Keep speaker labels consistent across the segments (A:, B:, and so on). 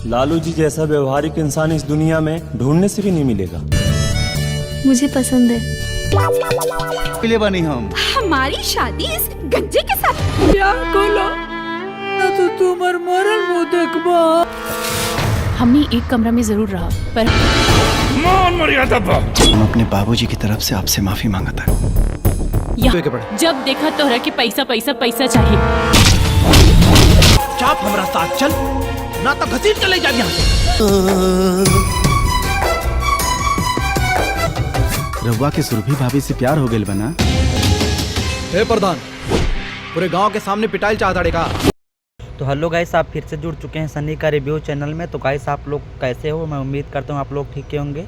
A: लालू जी जैसा व्यवहारिक इंसान इस दुनिया में ढूंढने से भी नहीं मिलेगा।
B: मुझे पसंद है।
C: पहले बनी हम
D: हमारी शादी इस गंजे के साथ
E: तो तुम्हार मरल मुंह देखबा।
B: हमने एक कमरा में जरूर रहा पर
C: हम अपने बाबूजी की तरफ से आपसे माफी मांगता है।
B: जब देखा तोहरा कि पैसा पैसा पैसा चाहिए।
E: चाप हमरा साथ चल ना तो घसीट के ले जा यहाँ से।
C: रउआ के सुरभि भाभी से प्यार हो गइल बना।
E: हे प्रधान, पूरे गांव के सामने पिटाई चाहता का।
F: तो हेलो गाइस, आप फिर से जुड़ चुके हैं सनी का रिव्यू चैनल में। तो गाइस आप लोग कैसे हो? मैं उम्मीद करता हूँ आप लोग ठीक होंगे।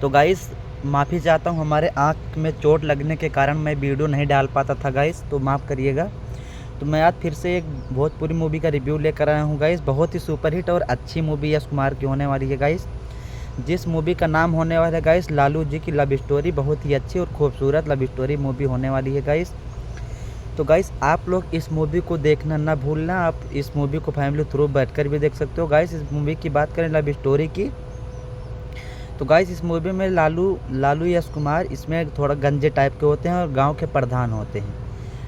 F: तो गाइस माफ़ी चाहता हूँ, हमारे आँख में चोट लगने के कारण मैं वीडियो नहीं डाल पाता था गाइस, तो माफ़ करिएगा। तो मैं आज फिर से एक भोजपुरी मूवी का रिव्यू लेकर आया हूँ गाइस। बहुत ही सुपरहिट और अच्छी मूवी यश कुमार की होने वाली है गाइस, जिस मूवी का नाम होने वाला है गाइस लालू जी की लव स्टोरी। बहुत ही अच्छी और खूबसूरत लव स्टोरी मूवी होने वाली है गाइस। तो गाइस आप लोग इस मूवी को देखना ना भूलना। आप इस मूवी को फैमिली थ्रू बैठकर भी देख सकते हो गाइस। इस मूवी की बात करें लव स्टोरी की, तो गाइस इस मूवी में लालू यश कुमार इसमें थोड़ा गंजे टाइप के होते हैं और गांव के प्रधान होते हैं।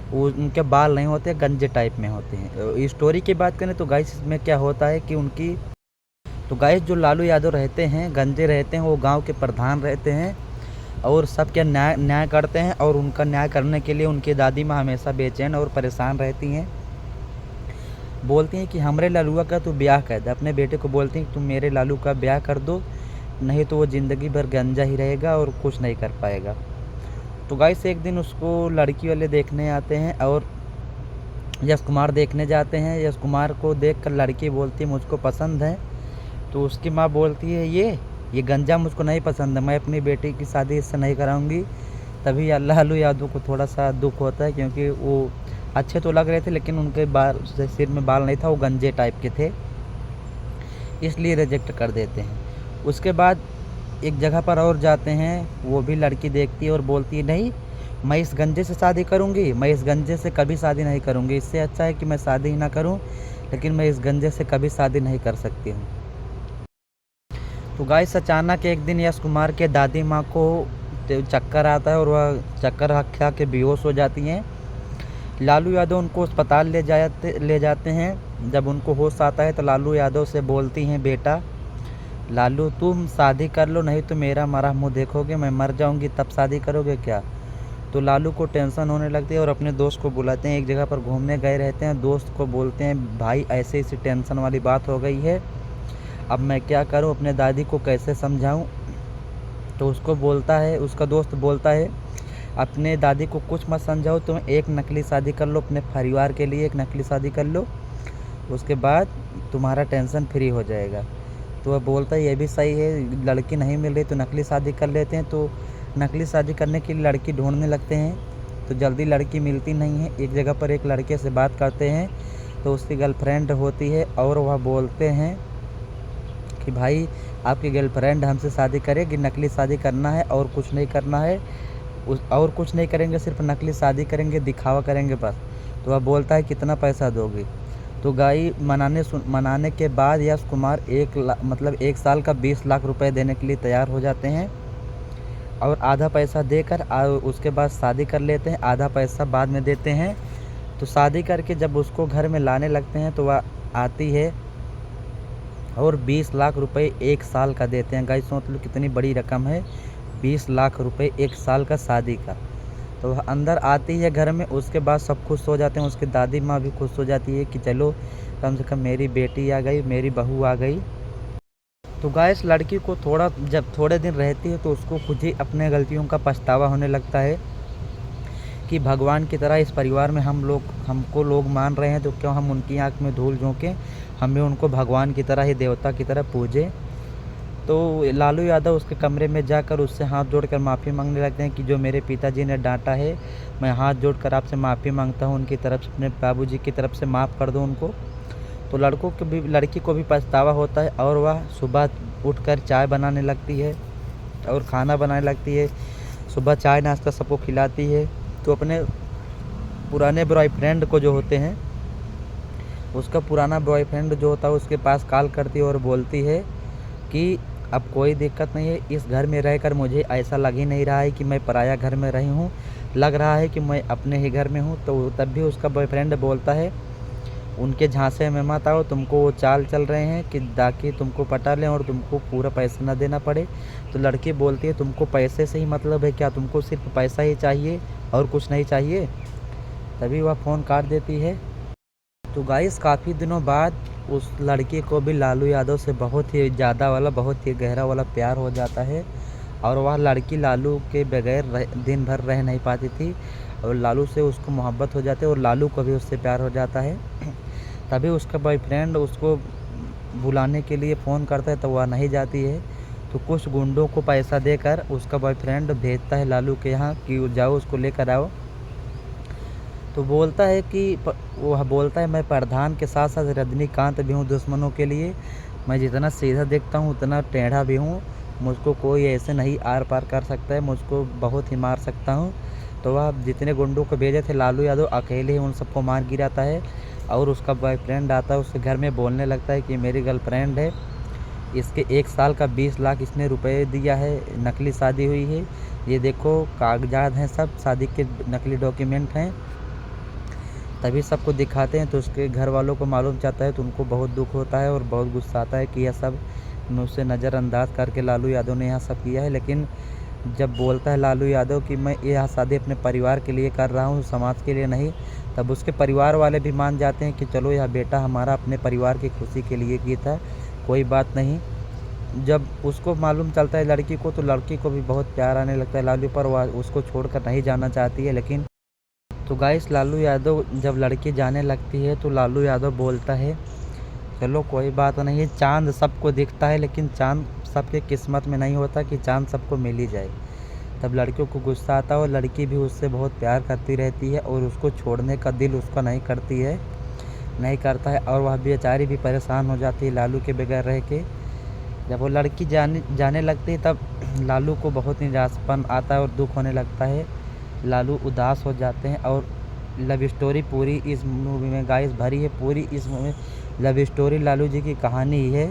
F: वो उनके बाल नहीं होते, गंजे टाइप में होते हैं। स्टोरी की बात करें तो गाइस इसमें क्या होता है कि तो गाइस जो लालू यादव रहते हैं, गंजे रहते हैं, वो गांव के प्रधान रहते हैं और सबके न्याय करते हैं। और उनका न्याय करने के लिए उनकी दादी माँ हमेशा बेचैन और परेशान रहती हैं। बोलती हैं कि हमरे लालुआ का तू ब्याह कर दे। अपने बेटे को बोलती हैं कि तुम मेरे लालू का ब्याह कर दो, नहीं तो वो ज़िंदगी भर गंजा ही रहेगा और कुछ नहीं कर पाएगा। तो गाइस एक दिन उसको लड़की वाले देखने आते हैं और यश कुमार देखने जाते हैं। यश कुमार को देखकर लड़की बोलती है मुझको पसंद है। तो उसकी माँ बोलती है ये गंजा मुझको नहीं पसंद है, मैं अपनी बेटी की शादी इससे नहीं कराऊंगी। तभी लालू यादव को थोड़ा सा दुख होता है, क्योंकि वो अच्छे तो लग रहे थे लेकिन उनके सिर में बाल नहीं था, वो गंजे टाइप के थे, इसलिए रिजेक्ट कर देते हैं। उसके बाद एक जगह पर और जाते हैं, वो भी लड़की देखती है और बोलती है नहीं मैं इस गंजे से शादी करूंगी, मैं इस गंजे से कभी शादी नहीं करूंगी। इससे अच्छा है कि मैं शादी ही ना करूं, लेकिन मैं इस गंजे से कभी शादी नहीं कर सकती हूं। तो गाइस अचानक एक दिन यश कुमार के दादी माँ को चक्कर आता है और वह चक्कर खा के बेहोश हो जाती हैं। लालू यादव उनको अस्पताल ले जाते हैं। जब उनको होश आता है तो लालू यादव से बोलती हैं बेटा लालू तुम शादी कर लो, नहीं तो मेरा मरा मुँह देखोगे, मैं मर जाऊंगी तब शादी करोगे क्या? तो लालू को टेंशन होने लगती है और अपने दोस्त को बुलाते हैं। एक जगह पर घूमने गए रहते हैं, दोस्त को बोलते हैं भाई ऐसे ऐसी टेंशन वाली बात हो गई है, अब मैं क्या करूं, अपने दादी को कैसे समझाऊं? तो उसका दोस्त बोलता है अपने दादी को कुछ मत समझाओ, तुम एक नकली शादी कर लो, अपने परिवार के लिए एक नकली शादी कर लो, उसके बाद तुम्हारा टेंशन फ्री हो जाएगा। तो वह बोलता है ये भी सही है, लड़की नहीं मिल रही तो नकली शादी कर लेते हैं। तो नकली शादी करने के लिए लड़की ढूंढने लगते हैं, तो जल्दी लड़की मिलती नहीं है। एक जगह पर एक लड़के से बात करते हैं, तो उसकी गर्लफ्रेंड होती है और वह बोलते हैं कि भाई आपकी गर्लफ्रेंड हमसे शादी करेगी, नकली शादी करना है और कुछ नहीं करना है, और कुछ नहीं करेंगे, सिर्फ नकली शादी करेंगे, दिखावा करेंगे बस। तो वह बोलता है कितना पैसा दोगे? तो गाई मनाने के बाद यश कुमार 1 साल का 20 लाख रुपए देने के लिए तैयार हो जाते हैं और आधा पैसा देकर उसके बाद शादी कर लेते हैं, आधा पैसा बाद में देते हैं। तो शादी करके जब उसको घर में लाने लगते हैं तो वह आती है और 20 लाख रुपए 1 साल का देते हैं। गाइस सोच लो कितनी बड़ी रकम है, 20 लाख रुपए 1 साल का शादी का। तो वह अंदर आती है घर में, उसके बाद सब खुश हो जाते हैं, उसकी दादी माँ भी खुश हो जाती है कि चलो कम से कम मेरी बेटी आ गई, मेरी बहू आ गई। तो गाइस लड़की को जब थोड़े दिन रहती है तो उसको खुद ही अपने गलतियों का पछतावा होने लगता है कि भगवान की तरह इस परिवार में हमको लोग मान रहे हैं, तो क्यों हम उनकी आँख में धूल झोंकें, हमें उनको भगवान की तरह ही देवता की तरह पूजे। तो लालू यादव उसके कमरे में जाकर उससे हाथ जोड़कर माफ़ी मांगने लगते हैं कि जो मेरे पिताजी ने डांटा है, मैं हाथ जोड़कर आपसे माफ़ी मांगता हूँ, उनकी तरफ से, अपने बाबूजी की तरफ से माफ़ कर दो उनको। तो लड़की को भी पछतावा होता है और वह सुबह उठकर चाय बनाने लगती है और खाना बनाने लगती है। सुबह चाय नाश्ता सबको खिलाती है। तो अपने पुराने बॉयफ्रेंड को जो होते हैं उसका पुराना बॉयफ्रेंड जो होता है उसके पास कॉल करती है और बोलती है कि अब कोई दिक्कत नहीं है, इस घर में रहकर मुझे ऐसा लग ही नहीं रहा है कि मैं पराया घर में रही हूँ, लग रहा है कि मैं अपने ही घर में हूँ। तो तब भी उसका बॉयफ्रेंड बोलता है उनके झांसे में मत आओ, तुमको वो चाल चल रहे हैं कि ताकि तुमको पटा लें और तुमको पूरा पैसा ना देना पड़े। तो लड़की बोलती है तुमको पैसे से ही मतलब है क्या, तुमको सिर्फ पैसा ही चाहिए और कुछ नहीं चाहिए। तभी वह फ़ोन काट देती है। तो गाइस काफ़ी दिनों बाद उस लड़की को भी लालू यादव से बहुत ही ज़्यादा वाला, बहुत ही गहरा वाला प्यार हो जाता है और वह लड़की लालू के बगैर दिन भर रह नहीं पाती थी और लालू से उसको मोहब्बत हो जाती है और लालू को भी उससे प्यार हो जाता है। तभी उसका बॉयफ्रेंड उसको बुलाने के लिए फ़ोन करता है तो वह नहीं जाती है। तो कुछ गुंडों को पैसा देकर उसका बॉयफ्रेंड भेजता है लालू के यहाँ कि जाओ उसको लेकर आओ। तो बोलता है कि वह बोलता है मैं प्रधान के साथ साथ रजनीकांत भी हूँ दुश्मनों के लिए, मैं जितना सीधा देखता हूँ उतना टेढ़ा भी हूँ, मुझको कोई ऐसे नहीं आर पार कर सकता है, मुझको बहुत ही मार सकता हूँ। तो वह जितने गुंडों को भेजे थे लालू यादव अकेले ही उन सबको मार गिराता है और उसका बॉयफ्रेंड आता है उसके घर में बोलने लगता है कि मेरी गर्लफ्रेंड है, इसके 1 साल का 20 लाख इसने रुपए दिया है, नकली शादी हुई है, ये देखो कागजात हैं, सब शादी के नकली डॉक्यूमेंट हैं। तभी सबको दिखाते हैं तो उसके घर वालों को मालूम चाहता है तो उनको बहुत दुख होता है और बहुत गुस्सा आता है कि यह सब मुझसे नज़रअंदाज करके लालू यादव ने यह सब किया है। लेकिन जब बोलता है लालू यादव कि मैं यह शादी अपने परिवार के लिए कर रहा हूँ, समाज के लिए नहीं, तब उसके परिवार वाले भी मान जाते हैं कि चलो यह बेटा हमारा अपने परिवार की खुशी के लिए किया था, कोई बात नहीं। जब उसको मालूम चलता है लड़की को तो लड़की को भी बहुत प्यार आने लगता है लालू पर, वह उसको छोड़कर नहीं जाना चाहती है। लेकिन तो गाइस लालू यादव जब लड़की जाने लगती है तो लालू यादव बोलता है चलो कोई बात नहीं है, चांद सबको दिखता है लेकिन चांद सबके किस्मत में नहीं होता कि चांद सबको मिल ही जाए। तब लड़कियों को गुस्सा आता है और लड़की भी उससे बहुत प्यार करती रहती है और उसको छोड़ने का दिल उसका नहीं करता है और वह बेचारी भी परेशान हो जाती है लालू के बगैर रह के। जब वो लड़की जाने लगती है तब लालू को बहुत निराशपन आता है और दुख होने लगता है, लालू उदास हो जाते हैं। और लव स्टोरी पूरी इस मूवी में गाइस भरी है, पूरी इस movie love story Lalu ji की कहानी ही है।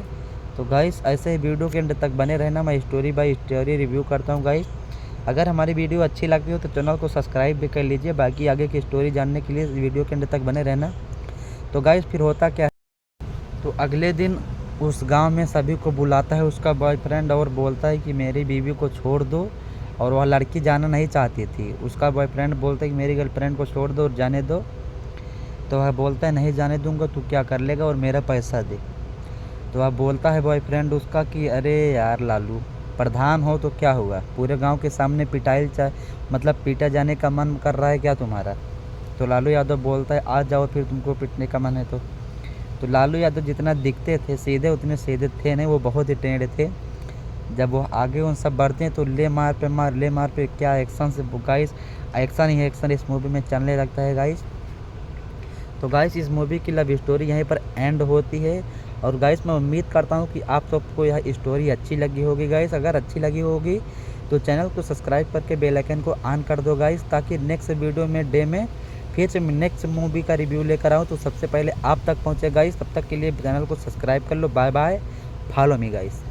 F: तो गाइस ऐसे ही वीडियो के एंड तक बने रहना, मैं स्टोरी बाय स्टोरी रिव्यू करता हूँ गाइस। अगर हमारी वीडियो अच्छी लगती हो तो चैनल को सब्सक्राइब भी कर लीजिए, बाकी आगे की स्टोरी जानने के लिए वीडियो के एंड तक बने रहना। तो गाइस फिर होता क्या है, तो अगले दिन उस गाँव में सभी को बुलाता है उसका बॉयफ्रेंड और बोलता है कि मेरी बीवी को छोड़ दो। और वह लड़की जाना नहीं चाहती थी, उसका बॉयफ्रेंड बोलता है कि मेरी गर्लफ्रेंड को छोड़ दो और जाने दो। तो वह बोलता है नहीं जाने दूंगा, तू क्या कर लेगा और मेरा पैसा दे। तो वह बोलता है बॉयफ्रेंड उसका कि अरे यार लालू, प्रधान हो तो क्या हुआ, पूरे गांव के सामने मतलब पीटा जाने का मन कर रहा है क्या तुम्हारा। तो लालू यादव बोलता है आ जाओ फिर, तुमको पीटने का मन है तो लालू यादव जितना दिखते थे सीधे उतने सीधे थे नहीं, वो बहुत ही टेढ़े थे। जब वो आगे उन सब बढ़ते हैं तो ले मार पे क्या एक्शन से गाइस, एक्शन ही एक्शन इस मूवी में चलने लगता है गाइस। तो गाइस इस मूवी की लव स्टोरी यहीं पर एंड होती है। और गाइस मैं उम्मीद करता हूँ कि आप सबको यह स्टोरी अच्छी लगी होगी गाइस। अगर अच्छी लगी होगी तो चैनल को सब्सक्राइब करके बेल आइकन को ऑन कर दो गाइस, ताकि नेक्स्ट वीडियो में डे में फिर से नेक्स्ट मूवी का रिव्यू लेकर आऊँ तो सबसे पहले आप तक पहुँचे गाइस। तब तक के लिए चैनल को सब्सक्राइब कर लो। Bye bye, follow me guys.